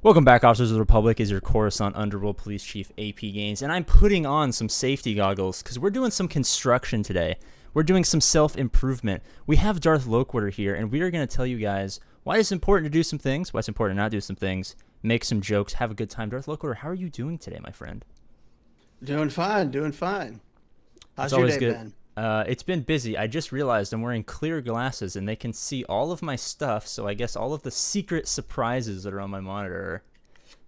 Welcome back, Officers of the Republic. Is your Coruscant Underworld Police Chief APGAINS, and I'm putting on some safety goggles because we're doing some construction today. We're doing some self-improvement. We have Darth Loquater here, and we are going to tell you guys why it's important to do some things, why it's important to not do some things, make some jokes, have a good time. Darth Loquater, how are you doing today, my friend? Doing fine, doing fine. It's How's your always day good. been? It's been busy. I just realized I'm wearing clear glasses, and they can see all of my stuff, so I guess all of the secret surprises that are on my monitor are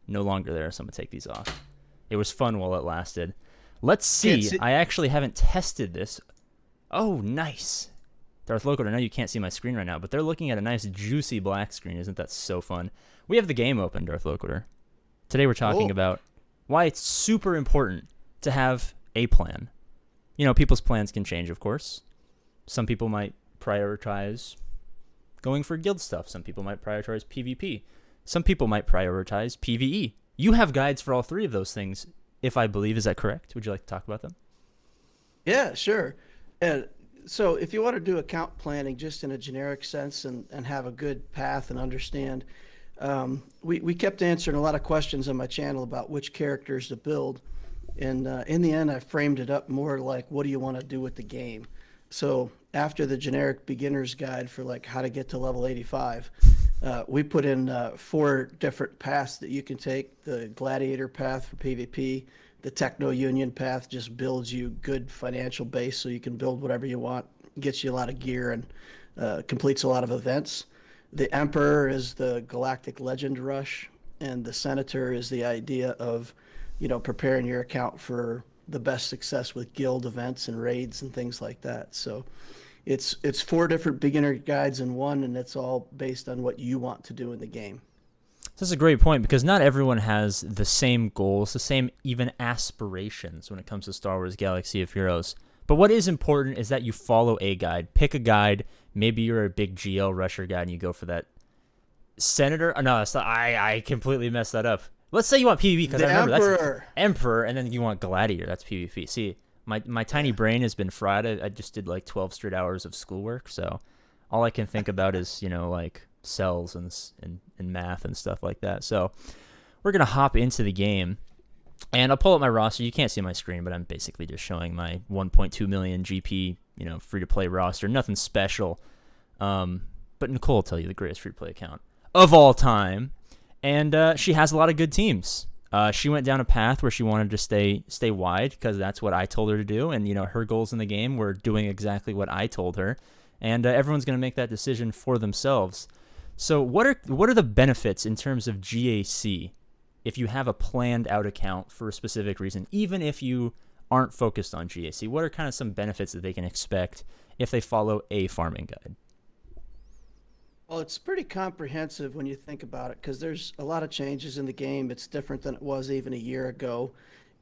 no longer there, so I'm going to take these off. It was fun while it lasted. Let's Can't see. see. I actually haven't tested this. Oh, nice. Darth Loco, I know you can't see my screen right now, but they're looking at a nice, juicy black screen. Isn't that so fun? We have the game open, Darth Locator. Today we're talking Cool. about why it's super important to have a plan. You know, people's plans can change, of course. Some people might prioritize going for guild stuff. Some people might prioritize PvP. Some people might prioritize PvE. You have guides for all three of those things, if I believe. Is that correct? Would you like to talk about them? Yeah, sure. And so if you want to do account planning just in a generic sense and have a good path and understand, we kept answering a lot of questions on my channel about which characters to build. And in the end, I framed it up more like, what do you want to do with the game? So after the generic beginner's guide for like how to get to level 85, we put in four different paths that you can take. The gladiator path for PvP, the techno union path just builds you good financial base so you can build whatever you want, gets you a lot of gear and completes a lot of events. The emperor is the galactic legend rush, and the senator is the idea of preparing your account for the best success with guild events and raids and things like that. So it's four different beginner guides in one, and it's all based on what you want to do in the game. This is a great point because not everyone has the same goals, the same even aspirations when it comes to Star Wars Galaxy of Heroes. But what is important is that you follow a guide. Pick a guide. Maybe you're a big GL rusher guy and you go for that Senator. Oh, no, that's not, I completely messed that up. Let's say you want PvP because I The remember that's emperor. Emperor, and then you want Gladiator. That's PvP. See, my tiny Yeah. brain has been fried. I just did like 12 straight hours of schoolwork, so all I can think about is like cells and math and stuff like that. So we're gonna hop into the game, and I'll pull up my roster. You can't see my screen, but I'm basically just showing my 1.2 million GP free to play roster. Nothing special. But Nicole will tell you the greatest free to play account of all time. And she has a lot of good teams. She went down a path where she wanted to stay wide because that's what I told her to do. And, her goals in the game were doing exactly what I told her. And everyone's going to make that decision for themselves. So what are the benefits in terms of GAC if you have a planned out account for a specific reason, even if you aren't focused on GAC? What are kind of some benefits that they can expect if they follow a farming guide? Well, it's pretty comprehensive when you think about it because there's a lot of changes in the game. It's different than it was even a year ago.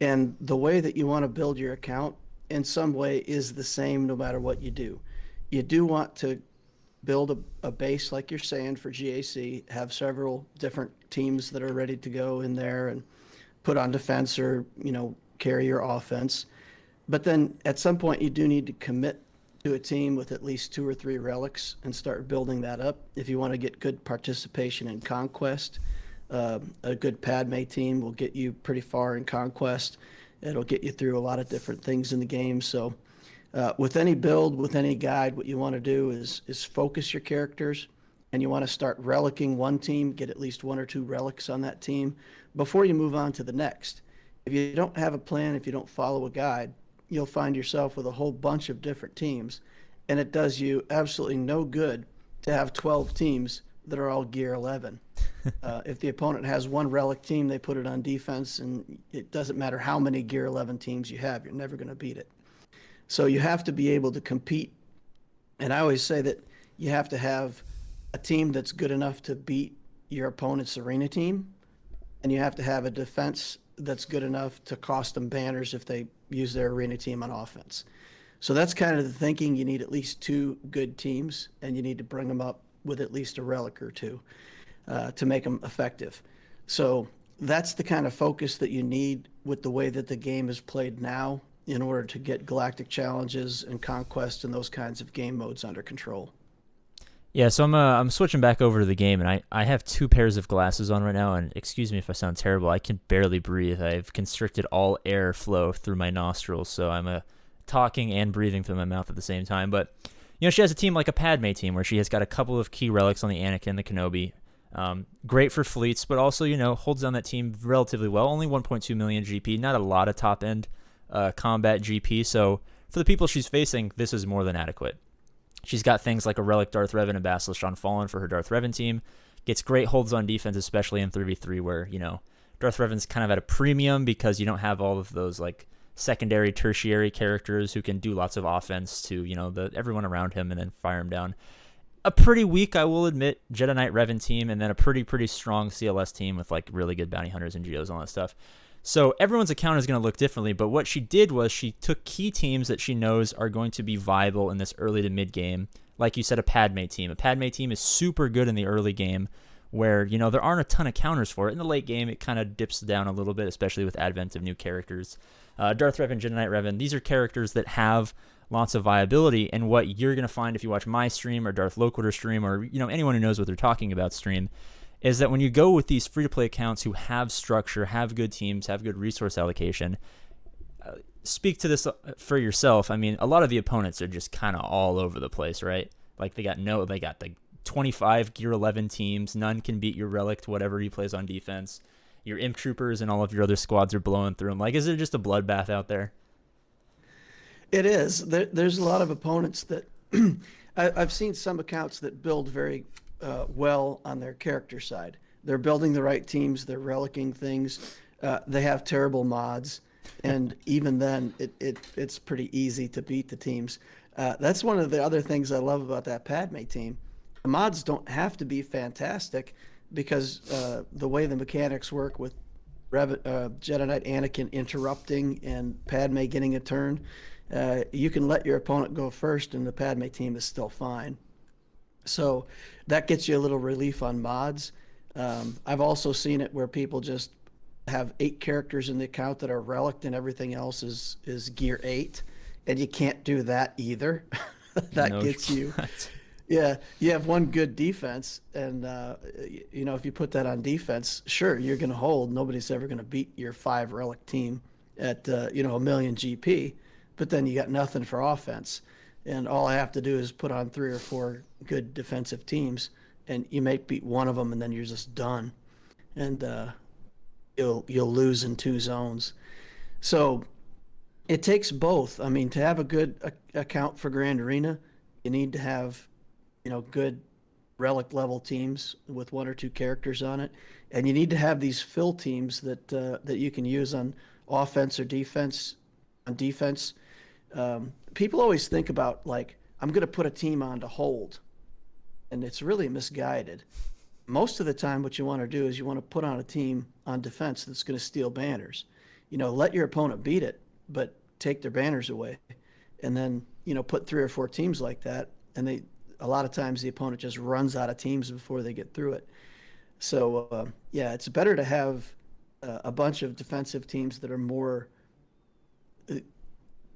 And the way that you want to build your account in some way is the same no matter what you do. You do want to build a base, like you're saying, for GAC, have several different teams that are ready to go in there and put on defense or, carry your offense. But then at some point, you do need to commit to a team with at least two or three relics and start building that up. If you want to get good participation in Conquest, a good Padme team will get you pretty far in Conquest. It'll get you through a lot of different things in the game. So, with any build, with any guide, what you want to do is focus your characters, and you want to start relicking one team, get at least one or two relics on that team before you move on to the next. If you don't have a plan, if you don't follow a guide, you'll find yourself with a whole bunch of different teams, and it does you absolutely no good to have 12 teams that are all gear 11. If the opponent has one relic team, they put it on defense, and it doesn't matter how many gear 11 teams you have, you're never going to beat it. So you have to be able to compete, and I always say that you have to have a team that's good enough to beat your opponent's arena team, and you have to have a defense that's good enough to cost them banners if they use their arena team on offense. So that's kind of the thinking. You need at least two good teams, and you need to bring them up with at least a relic or two to make them effective. So that's the kind of focus that you need with the way that the game is played now in order to get galactic challenges and conquest and those kinds of game modes under control. Yeah, so I'm switching back over to the game, and I have two pairs of glasses on right now. And excuse me if I sound terrible. I can barely breathe. I've constricted all air flow through my nostrils, so I'm talking and breathing through my mouth at the same time. But she has a team like a Padme team where she has got a couple of key relics on the Anakin, the Kenobi. Great for fleets, but also holds down that team relatively well. Only 1.2 million GP, not a lot of top end combat GP. So for the people she's facing, this is more than adequate. She's got things like a Relic Darth Revan and Bastila Shan Fallen for her Darth Revan team. Gets great holds on defense, especially in 3v3, where, Darth Revan's kind of at a premium because you don't have all of those, like, secondary, tertiary characters who can do lots of offense to, everyone around him and then fire him down. A pretty weak, I will admit, Jedi Knight Revan team, and then a pretty strong CLS team with, like, really good bounty hunters and geos and all that stuff. So everyone's account is going to look differently, but what she did was she took key teams that she knows are going to be viable in this early to mid game. Like you said, a Padme team. A Padme team is super good in the early game where, there aren't a ton of counters for it. In the late game, it kind of dips down a little bit, especially with advent of new characters. Darth Revan, Jedi Knight Revan, these are characters that have lots of viability, and what you're going to find if you watch my stream or Darth Loquitur stream or, anyone who knows what they're talking about stream, is that when you go with these free-to-play accounts who have structure, have good teams, have good resource allocation, speak to this for yourself. I mean, a lot of the opponents are just kind of all over the place, right? Like they got the 25 Gear 11 teams. None can beat your Relic, whatever he plays on defense. Your Imp Troopers and all of your other squads are blowing through them. Like, is it just a bloodbath out there? It is. There's a lot of opponents that I've seen some accounts that build very well on their character side. They're building the right teams. They're relicking things. They have terrible mods, and even then, it's pretty easy to beat the teams. That's one of the other things I love about that Padme team. The mods don't have to be fantastic because the way the mechanics work with Jedi Knight Anakin interrupting and Padme getting a turn, you can let your opponent go first, and the Padme team is still fine. So that gets you a little relief on mods. I've also seen it where people just have 8 characters in the account that are relic and everything else is gear 8, and you can't do that either. That No gets you. shot. Yeah, you have one good defense, and if you put that on defense, sure, you're going to hold. Nobody's ever going to beat your 5 relic team at a million GP, but then you got nothing for offense. And all I have to do is put on 3 or 4 good defensive teams, and you may beat one of them, and then you're just done, and you'll lose in 2 zones. So it takes both. I mean, to have a good account for Grand Arena, you need to have good relic level teams with 1 or 2 characters on it, and you need to have these fill teams that you can use on offense or defense. On defense, people always think about, like, I'm going to put a team on to hold, and it's really misguided. Most of the time, what you want to do is you want to put on a team on defense that's going to steal banners. Let your opponent beat it, but take their banners away, and then put 3 or 4 teams like that, and a lot of times the opponent just runs out of teams before they get through it. So yeah, it's better to have a bunch of defensive teams that are more.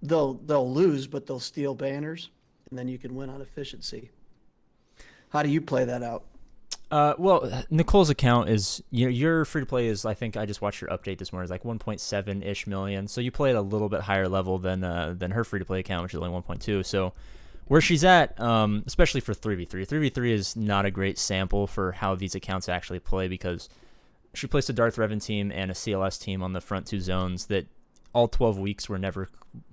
They'll lose, but they'll steal banners, and then you can win on efficiency. How do you play that out? Well, Nicole's account is, your free to play is, I think I just watched your update this morning, is like 1.7 ish million. So you play at a little bit higher level than her free to play account, which is only 1.2. So where she's at, especially for 3v3, 3v3 is not a great sample for how these accounts actually play, because she placed a Darth Revan team and a CLS team on the front 2 zones that all 12 weeks were never,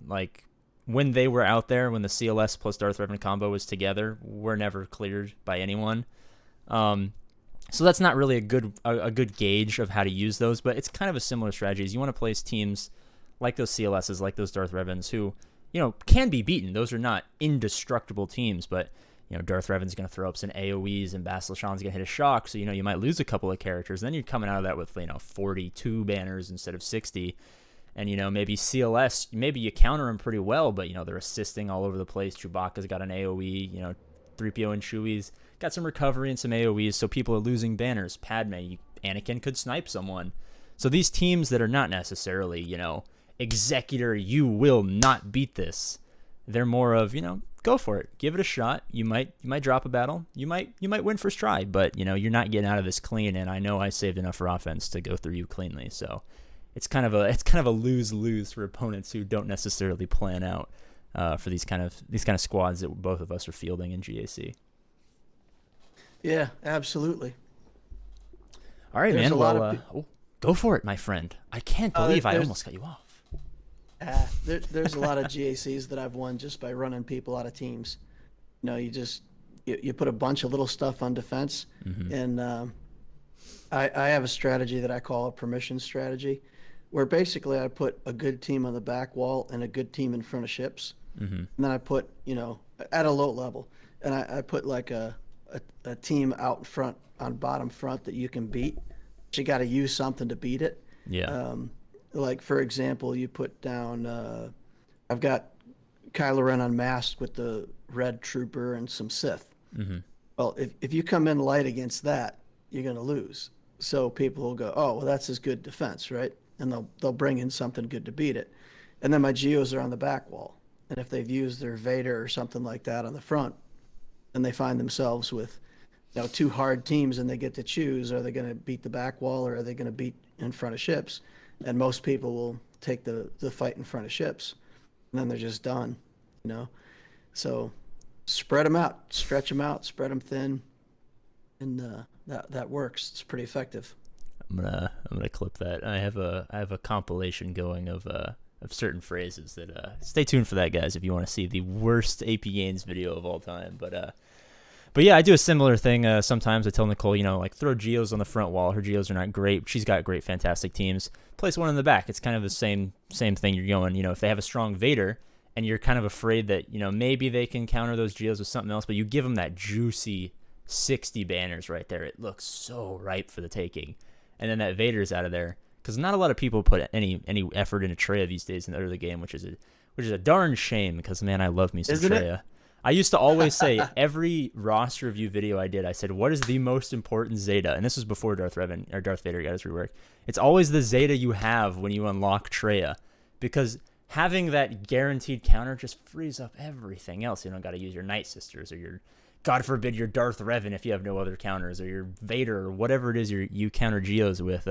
like, when they were out there, when the CLS plus Darth Revan combo was together, were never cleared by anyone. So that's not really a good gauge of how to use those, but it's kind of a similar strategy. You want to place teams like those CLSs, like those Darth Revans, who, can be beaten. Those are not indestructible teams, but, Darth Revan's going to throw up some AoEs and Bastila Shan's going to hit a shock, so, you might lose a couple of characters. Then you're coming out of that with, 42 banners instead of 60. And, maybe CLS, maybe you counter them pretty well, but, they're assisting all over the place. Chewbacca's got an AoE, 3PO and Chewie's got some recovery and some AoEs, so people are losing banners. Padme, Anakin could snipe someone. So these teams that are not necessarily, Executor, you will not beat this. they're more of, go for it, give it a shot. You might drop a battle, you might win first try, but you're not getting out of this clean. And I know I saved enough for offense to go through you cleanly. So it's kind of a lose-lose for opponents who don't necessarily plan out for these kind of squads that both of us are fielding in GAC. Yeah, absolutely. All right, There's man. a lot of Go for it, my friend. I can't believe I almost cut you off. There's a lot of GACs that I've won just by running people out of teams. You put a bunch of little stuff on defense, and I have a strategy that I call a permission strategy, where basically I put a good team on the back wall and a good team in front of ships, and then I put at a low level, and I put like a team out in front on bottom front that you can beat. But you got to use something to beat it. Yeah. Like, for example, you put down, I've got Kylo Ren unmasked with the red trooper and some Sith. Well, if you come in light against that, you're going to lose. So people will go, oh, well, that's his good defense, right? And they'll bring in something good to beat it. And then my Geos are on the back wall. And if they've used their Vader or something like that on the front, then they find themselves with two hard teams, and they get to choose: are they going to beat the back wall, or are they going to beat in front of ships? And most people will take the fight in front of ships, and then they're just done. So spread them out, stretch them out, spread them thin, and that works. It's pretty effective. I'm gonna clip that. I have a compilation going of certain phrases that stay tuned for that, guys, if you want to see the worst APGAINS video of all time. But yeah, I do a similar thing. Sometimes I tell Nicole, throw Geos on the front wall. Her Geos are not great. She's got great, fantastic teams. Place one in the back. It's kind of the same thing. You're going, if they have a strong Vader and you're kind of afraid that, maybe they can counter those Geos with something else, but you give them that juicy 60 banners right there. It looks so ripe for the taking. And then that Vader's out of there. Because not a lot of people put any effort into Traya these days in the early game, which is a darn shame, because, man, I love me some Traya. I used to always say, every roster review video I did, I said, what is the most important Zeta? And this was before Darth Vader got his rework. It's always the Zeta you have when you unlock Traya, because having that guaranteed counter just frees up everything else. You don't got to use your Night Sisters or your, God forbid, your Darth Revan if you have no other counters, or your Vader, or whatever it is you counter Geos with,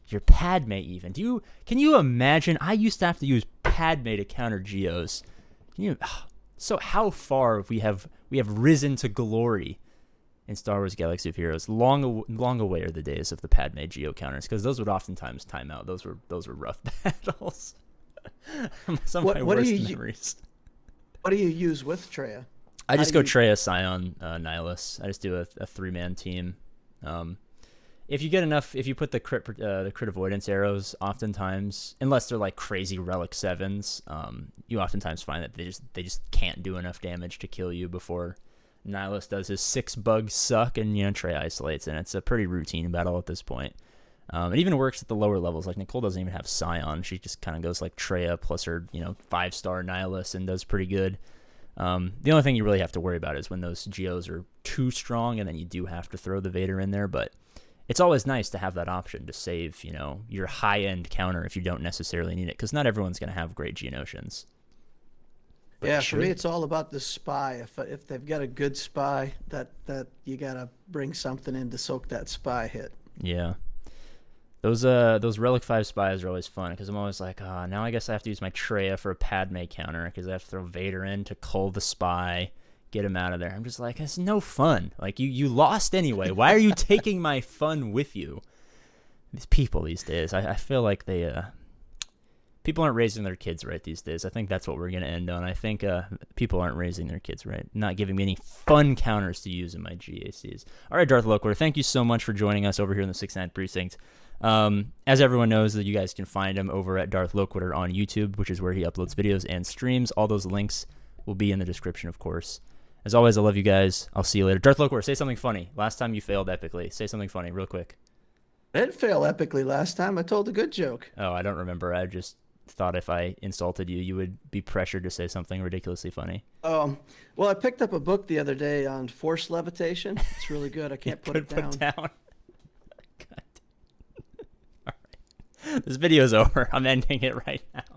your Padme even. Can you imagine? I used to have to use Padme to counter Geos. So how far we have risen to glory in Star Wars Galaxy of Heroes. Long away are the days of the Padme Geo counters, because those would oftentimes time out. Those were rough battles. Some of my worst memories. What do you use with Traya? I just go Traya, Scion, Nihilus. I just do a 3-man team. If you get enough, if you put the crit avoidance arrows, oftentimes, unless they're like crazy relic 7s, you oftentimes find that they just can't do enough damage to kill you before Nihilus does his 6 bugs suck, and Trey isolates, and it's a pretty routine battle at this point. It even works at the lower levels. Like, Nicole doesn't even have Scion. She just kind of goes like Traya plus her 5-star Nihilus and does pretty good. The only thing you really have to worry about is when those Geos are too strong, and then you do have to throw the Vader in there. But it's always nice to have that option to save, your high-end counter if you don't necessarily need it, because not everyone's going to have great Geonosians. Yeah, for me, it's all about the spy. If they've got a good spy, that you got to bring something in to soak that spy hit. Yeah. Those Relic 5 spies are always fun, because I'm always like, now I guess I have to use my Traya for a Padme counter, because I have to throw Vader in to cull the spy, get him out of there. I'm just like, it's no fun. Like, you lost anyway. Why are you taking my fun with you? These people these days, I feel like people aren't raising their kids right these days. I think that's what we're going to end on. I think people aren't raising their kids right, not giving me any fun counters to use in my GACs. All right, Darth Loquar, thank you so much for joining us over here in the 69th Precinct. As everyone knows, that you guys can find him over at Darth Loquitur on YouTube, which is where he uploads videos and streams. All those links will be in the description, of course. As always, I love you guys. I'll see you later. Darth Loquitur, say something funny. Last time you failed epically. Say something funny real quick. I didn't fail epically last time. I told a good joke. Oh, I don't remember. I just thought if I insulted you, you would be pressured to say something ridiculously funny. Well, I picked up a book the other day on force levitation. It's really good. I can't put it down. God. All right. This video's over. I'm ending it right now.